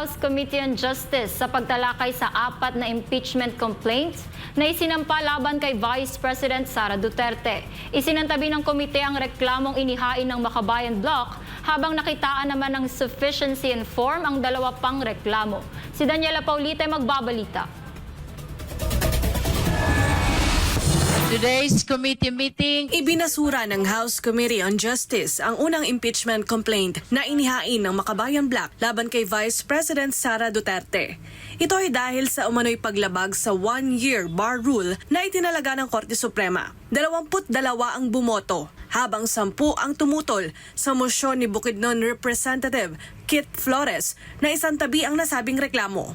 House Committee on Justice sa pagtalakay sa 4 na impeachment complaints na isinampa laban kay Vice President Sara Duterte. Isinantabi ng komite ang reklamong inihain ng Makabayan Bloc habang nakitaan naman ng sufficiency in form ang 2 pang reklamo. Si Daniela Paulite magbabalita. Today's committee meeting. Ibinasura ng House Committee on Justice ang unang impeachment complaint na inihain ng Makabayan Bloc laban kay Vice President Sara Duterte. Ito ay dahil sa umano'y paglabag sa 1-year bar rule na itinalaga ng Korte Suprema. 22 ang bumoto, habang 10 ang tumutol sa mosyon ni Bukidnon Representative Kit Flores na isantabi ang nasabing reklamo.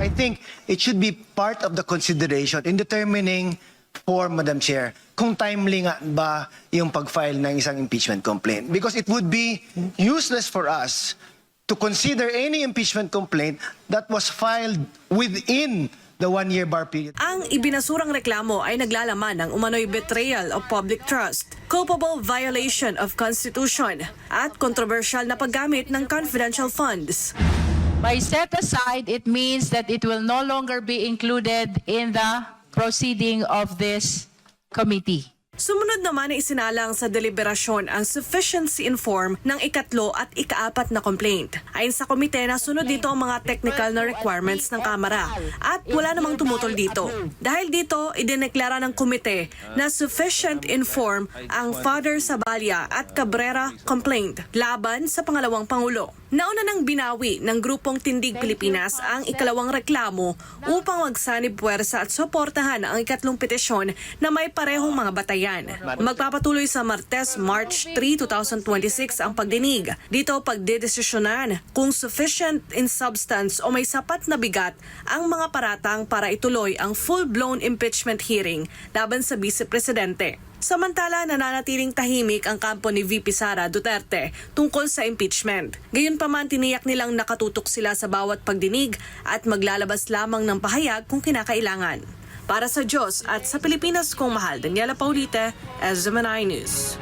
I think it should be part of the consideration in determining for Madam Chair, kung timely nga ba yung pag-file ng isang impeachment complaint. Because it would be useless for us to consider any impeachment complaint that was filed within the 1-year bar period. Ang ibinasurang reklamo ay naglalaman ng umano'y betrayal of public trust, culpable violation of Constitution, at kontrobersyal na paggamit ng confidential funds. By set aside, it means that it will no longer be included in the proceeding of this committee. Sumunod naman ay isinalang sa deliberasyon ang sufficiency in form ng 3 at 4 na complaint. Ayon sa komite, nasunod dito ang mga technical na requirements ng Kamara at wala namang tumutol dito. Dahil dito, idineklara ng komite na sufficient in form ang Father Sabalia at Cabrera complaint laban sa pangalawang Pangulo. Nauna nang binawi ng Grupong Tindig Pilipinas ang 2 reklamo upang magsanib puwersa at suportahan ang 3 petisyon na may parehong mga batayan. Magpapatuloy sa Martes, March 3, 2026 ang pagdinig. Dito pagdedesisyonan kung sufficient in substance o may sapat na bigat ang mga paratang para ituloy ang full-blown impeachment hearing laban sa Vice Presidente. Samantala, nananatiling tahimik ang kampo ni VP Sara Duterte tungkol sa impeachment. Gayunpaman, tiniyak nilang nakatutok sila sa bawat pagdinig at maglalabas lamang ng pahayag kung kinakailangan. Para sa Diyos at sa Pilipinas kong mahal, Daniela Paulite, SMNI News.